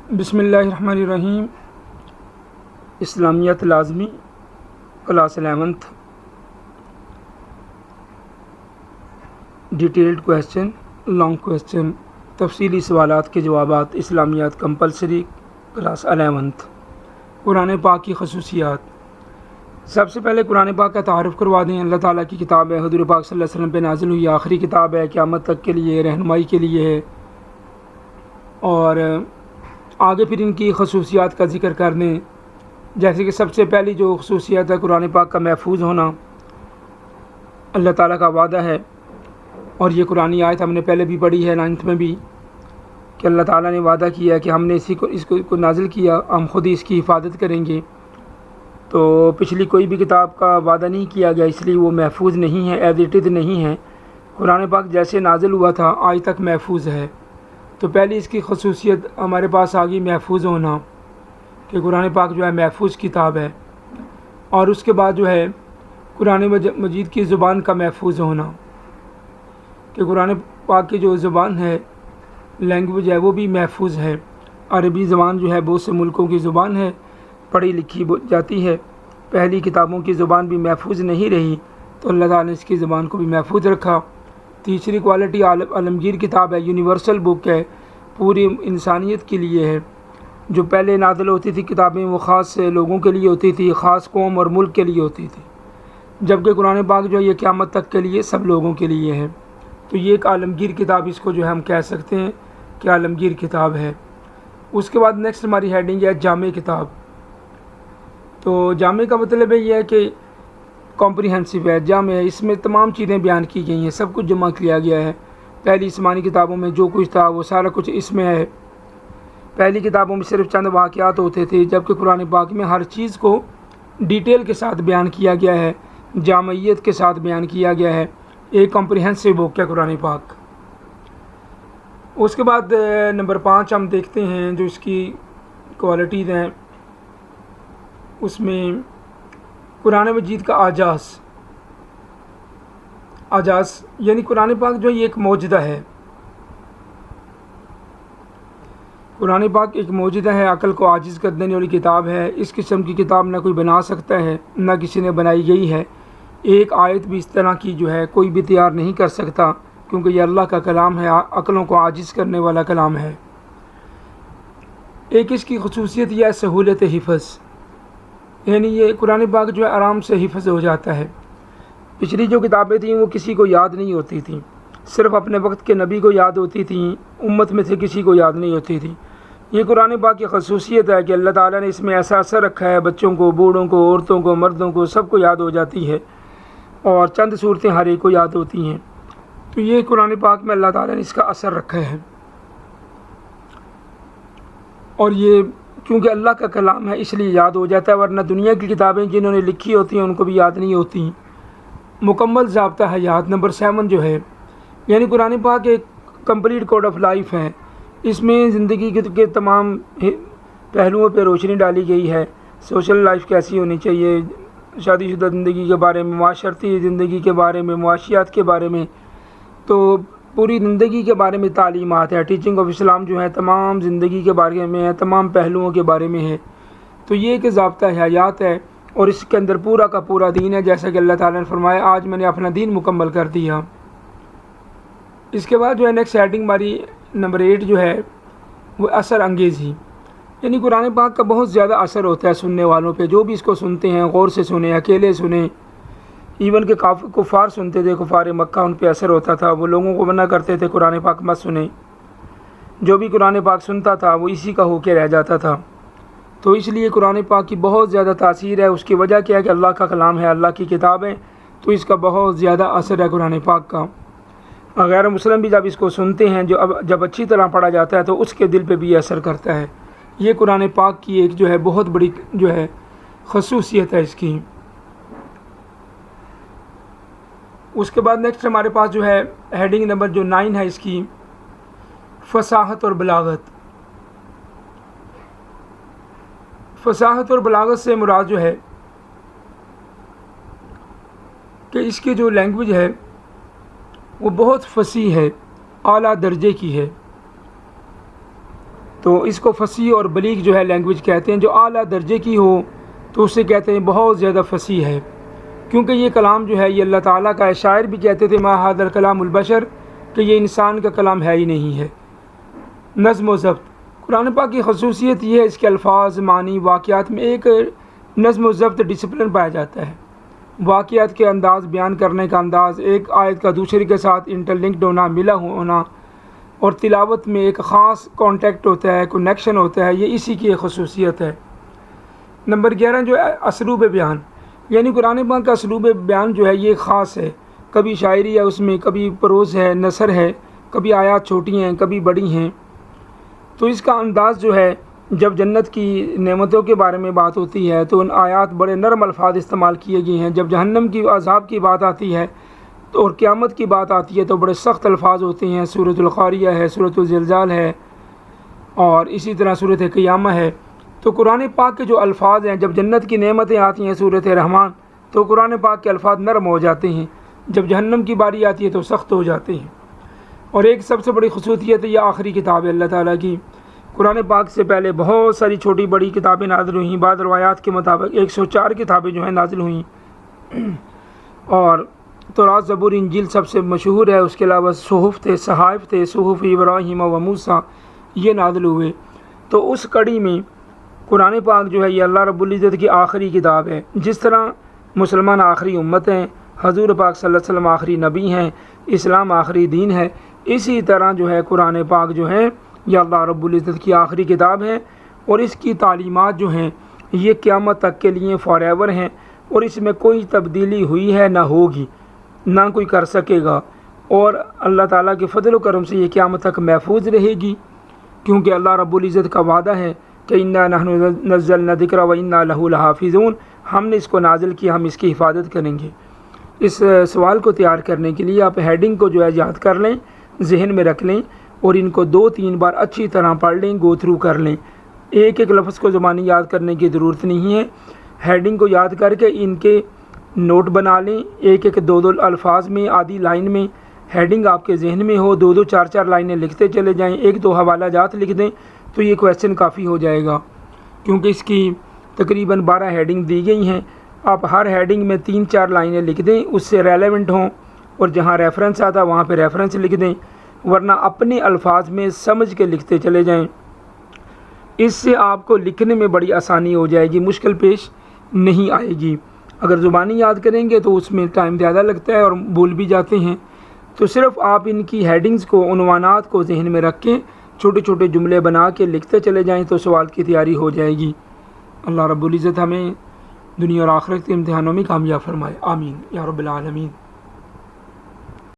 بسم اللہ الرحمن الرحیم۔ اسلامیات لازمی class 11th، detailed question, long question, تفصیلی سوالات کے جوابات، اسلامیات کمپلسری کلاس 11th۔ قرآن پاک کی خصوصیات۔ سب سے پہلے قرآن پاک کا تعارف کروا دیں۔ اللہ تعالیٰ کی کتاب ہے، حضور پاک صلی اللہ علیہ وسلم پہ نازل ہوئی آخری کتاب ہے، قیامت تک کے لیے رہنمائی کے لیے ہے، اور آگے پھر ان کی خصوصیات کا ذکر کر دیں۔ جیسے کہ سب سے پہلی جو خصوصیت ہے قرآن پاک کا محفوظ ہونا، اللہ تعالیٰ کا وعدہ ہے، اور یہ قرآنی آیت ہم نے پہلے بھی پڑھی ہے 9th میں بھی، کہ اللہ تعالیٰ نے وعدہ کیا ہے کہ ہم نے اس کو نازل کیا، ہم خود ہی اس کی حفاظت کریں گے۔ تو پچھلی کوئی بھی کتاب کا وعدہ نہیں کیا گیا، اس لیے وہ محفوظ نہیں ہے، ایز اٹ از نہیں ہے۔ قرآن پاک جیسے نازل ہوا تھا آج تک محفوظ ہے۔ تو پہلی اس کی خصوصیت ہمارے پاس آ گئی محفوظ ہونا، کہ قرآن پاک جو ہے محفوظ کتاب ہے۔ اور اس کے بعد جو ہے قرآن مجید کی زبان کا محفوظ ہونا، کہ قرآن پاک کی جو زبان ہے، لینگویج ہے، وہ بھی محفوظ ہے۔ عربی زبان جو ہے بہت سے ملکوں کی زبان ہے، پڑھی لکھی جاتی ہے۔ پہلی کتابوں کی زبان بھی محفوظ نہیں رہی، تو اللہ تعالیٰ نے اس کی زبان کو بھی محفوظ رکھا۔ تیسری کوالٹی عالمگیر کتاب ہے، یونیورسل بک ہے، پوری انسانیت کے لیے ہے۔ جو پہلے نازل ہوتی تھی کتابیں وہ خاص لوگوں کے لیے ہوتی تھی، خاص قوم اور ملک کے لیے ہوتی تھی، جبکہ قرآن پاک جو ہے یہ قیامت تک کے لیے سب لوگوں کے لیے ہے۔ تو یہ ایک عالمگیر کتاب، اس کو جو ہے ہم کہہ سکتے ہیں کہ عالمگیر کتاب ہے۔ اس کے بعد نیکسٹ ہماری ہیڈنگ ہے جامع کتاب۔ تو جامع کا مطلب یہ ہے کہ کمپریہنسو ہے، جامع ہے، اس میں تمام چیزیں بیان کی گئی ہیں، سب کچھ جمع کیا گیا ہے۔ پہلی آسمانی کتابوں میں جو کچھ تھا وہ سارا کچھ اس میں ہے۔ پہلی کتابوں میں صرف چند واقعات ہوتے تھے، جبکہ قرآن پاک میں ہر چیز کو ڈیٹیل کے ساتھ بیان کیا گیا ہے، جامعیت کے ساتھ بیان کیا گیا ہے۔ ایک کمپریہنسو بک ہے قرآن پاک۔ اس کے بعد نمبر 5 ہم دیکھتے ہیں جو اس کی کوالٹیز ہیں، اس میں قرآن مجید کا اعجاز یعنی قرآن پاک جو یہ ایک معجزہ ہے۔ قرآن پاک ایک معجزہ ہے، عقل کو عاجز کر دینے والی کتاب ہے۔ اس قسم کی کتاب نہ کوئی بنا سکتا ہے، نہ کسی نے بنائی گئی ہے۔ ایک آیت بھی اس طرح کی جو ہے کوئی بھی تیار نہیں کر سکتا، کیونکہ یہ اللہ کا کلام ہے، عقلوں کو عاجز کرنے والا کلام ہے۔ ایک اس کی خصوصیت یہ ہے سہولت حفظ، یعنی یہ قرآن پاک جو ہے آرام سے حفظ ہو جاتا ہے۔ پچھلی جو کتابیں تھیں وہ کسی کو یاد نہیں ہوتی تھیں، صرف اپنے وقت کے نبی کو یاد ہوتی تھیں، امت میں سے کسی کو یاد نہیں ہوتی تھی۔ یہ قرآن پاک کی خصوصیت ہے کہ اللہ تعالیٰ نے اس میں ایسا اثر رکھا ہے، بچوں کو، بوڑھوں کو، عورتوں کو، مردوں کو، سب کو یاد ہو جاتی ہے، اور چند صورتیں ہر ایک کو یاد ہوتی ہیں۔ تو یہ قرآن پاک میں اللہ تعالیٰ نے اس کا اثر رکھا ہے، اور یہ کیونکہ اللہ کا کلام ہے اس لیے یاد ہو جاتا ہے، ورنہ دنیا کی کتابیں جنہوں نے لکھی ہوتی ہیں ان کو بھی یاد نہیں ہوتی۔ مکمل ضابطہ حیات نمبر 7 جو ہے، یعنی قرآن پاک ایک کمپلیٹ کوڈ آف لائف ہے۔ اس میں زندگی کے تمام پہلوؤں پہ روشنی ڈالی گئی ہے۔ سوشل لائف کیسی ہونی چاہیے، شادی شدہ زندگی کے بارے میں، معاشرتی زندگی کے بارے میں، معاشیات کے بارے میں، تو پوری زندگی کے بارے میں تعلیمات ہے۔ ٹیچنگ آف اسلام جو ہے تمام زندگی کے بارے میں ہے، تمام پہلوؤں کے بارے میں ہے۔ تو یہ ایک ضابطہ حیات ہے، اور اس کے اندر پورا کا پورا دین ہے، جیسا کہ اللہ تعالیٰ نے فرمایا آج میں نے اپنا دین مکمل کر دیا۔ اس کے بعد جو ہے نیکسٹ ہیڈنگ ہماری نمبر 8 جو ہے وہ اثر انگیز ہی، یعنی قرآن پاک کا بہت زیادہ اثر ہوتا ہے سننے والوں پہ۔ جو بھی اس کو سنتے ہیں غور سے سنیں، اکیلے سنیں، ایون کہ کفار سنتے تھے، کفار مکہ، ان پہ اثر ہوتا تھا، وہ لوگوں کو منع کرتے تھے قرآن پاک مت سنیں۔ جو بھی قرآن پاک سنتا تھا وہ اسی کا ہو کے رہ جاتا تھا۔ تو اس لیے قرآن پاک کی بہت زیادہ تاثیر ہے۔ اس کی وجہ کیا ہے کہ اللہ کا کلام ہے، اللہ کی کتاب ہے، تو اس کا بہت زیادہ اثر ہے قرآن پاک کا۔ غیر مسلم بھی جب اس کو سنتے ہیں، جب اچھی طرح پڑھا جاتا ہے تو اس کے دل پہ بھی اثر کرتا ہے۔ یہ قرآن پاک کی ایک جو ہے بہت بڑی جو ہے خصوصیت ہے اس کی۔ اس کے بعد نیکسٹ ہمارے پاس جو ہے ہیڈنگ نمبر جو 9 ہے اس کی، فصاحت اور بلاغت۔ فصاحت اور بلاغت سے مراد جو ہے کہ اس کی جو لینگویج ہے وہ بہت فصیح ہے، اعلیٰ درجے کی ہے۔ تو اس کو فصیح اور بلیغ جو ہے لینگویج کہتے ہیں. جو اعلیٰ درجے کی ہو تو اسے کہتے ہیں بہت زیادہ فصیح ہے، کیونکہ یہ کلام جو ہے یہ اللہ تعالیٰ کا ہے. شاعر بھی کہتے تھے ما ھذا الکلام البشر، کہ یہ انسان کا کلام ہے ہی نہیں ہے. نظم و ضبط، قرآن پاک کی خصوصیت یہ ہے اس کے الفاظ، معنی، واقعات میں ایک نظم و ضبط ڈسپلن پایا جاتا ہے. واقعات کے انداز، بیان کرنے کا انداز، ایک آیت کا دوسرے کے ساتھ انٹرلنکڈ ہونا، ملا ہونا، اور تلاوت میں ایک خاص کانٹیکٹ ہوتا ہے، کنیکشن ہوتا ہے. یہ اسی کی ایک خصوصیت ہے. نمبر 11 جو ہے اسلوب بیان، یعنی قرآن پاک کا اسلوب بیان جو ہے یہ خاص ہے. کبھی شاعری ہے اس میں، کبھی پروز ہے، نثر ہے، کبھی آیات چھوٹی ہیں، کبھی بڑی ہیں. تو اس کا انداز جو ہے، جب جنت کی نعمتوں کے بارے میں بات ہوتی ہے تو ان آیات بڑے نرم الفاظ استعمال کیے گئے ہیں. جب جہنم کی عذاب کی بات آتی ہے تو اور قیامت کی بات آتی ہے تو بڑے سخت الفاظ ہوتے ہیں. سورۃ القاریہ ہے، سورۃ الزلزال ہے، اور اسی طرح سورۃ قیامہ ہے. تو قرآن پاک کے جو الفاظ ہیں، جب جنت کی نعمتیں آتی ہیں سورۃ رحمان تو قرآن پاک کے الفاظ نرم ہو جاتے ہیں. جب جہنم کی باری آتی ہے تو سخت ہو جاتے ہیں. اور ایک سب سے بڑی خصوصیت ہے یہ آخری کتاب ہے اللہ تعالیٰ کی. قرآن پاک سے پہلے بہت ساری چھوٹی بڑی کتابیں نازل ہوئیں. بعض روایات کے مطابق 104 کتابیں جو ہیں نازل ہوئیں، اور تورات، زبور، انجیل سب سے مشہور ہے. اس کے علاوہ صحف تھے، صحائف تھے، صحف ابراہیم و موسیٰ، یہ نازل ہوئے. تو اس کڑی میں قرآن پاک جو ہے یہ اللہ رب العزت کی آخری کتاب ہے. جس طرح مسلمان آخری امت ہیں، حضور پاک صلی اللہ علیہ وسلم آخری نبی ہیں، اسلام آخری دین ہے، اسی طرح جو ہے قرآن پاک جو ہے یہ اللہ رب العزت کی آخری کتاب ہے. اور اس کی تعلیمات جو ہیں یہ قیامت تک کے لیے فار ایور ہیں، اور اس میں کوئی تبدیلی ہوئی ہے نہ ہوگی، نہ کوئی کر سکے گا. اور اللہ تعالیٰ کے فضل و کرم سے یہ قیامت تک محفوظ رہے گی، کیونکہ اللہ رب العزت کا وعدہ ہے کہ انا نحن نزلنا الذکر و انا لہ لحافظون، ہم نے اس کو نازل کیا، ہم اس کی حفاظت کریں گے. اس سوال کو تیار کرنے کے لیے آپ ہیڈنگ کو جو ہے یاد کر لیں، ذہن میں رکھ لیں، اور ان کو 2-3 بار اچھی طرح پڑھ لیں، گو تھرو کر لیں. ایک ایک لفظ کو زبانی یاد کرنے کی ضرورت نہیں ہے. ہیڈنگ کو یاد کر کے ان کے نوٹ بنا لیں، ایک ایک 2-2 الفاظ میں، آدھی لائن میں ہیڈنگ آپ کے ذہن میں ہو. 2-2 4-4 لائنیں لکھتے چلے جائیں، 1-2 حوالہ جات لکھ دیں تو یہ کویسچن کافی ہو جائے گا، کیونکہ اس کی تقریباً 12 ہیڈنگ دی گئی ہیں. آپ ہر ہیڈنگ میں 3-4 لائنیں لکھ دیں، اس سے ریلیونٹ ہوں، اور جہاں ریفرنس آتا وہاں پہ ریفرنس لکھ دیں، ورنہ اپنے الفاظ میں سمجھ کے لکھتے چلے جائیں. اس سے آپ کو لکھنے میں بڑی آسانی ہو جائے گی، مشکل پیش نہیں آئے گی. اگر زبانی یاد کریں گے تو اس میں ٹائم زیادہ لگتا ہے اور بھول بھی جاتے ہیں. تو صرف آپ ان کی ہیڈنگز کو، عنوانات کو ذہن میں رکھ کے چھوٹے چھوٹے جملے بنا کے لکھتے چلے جائیں تو سوال کی تیاری ہو جائے گی. اللہ رب العزت ہمیں دنیا اور آخرت کے امتحانوں میں کامیاب فرمائے. آمین یا رب العالمین.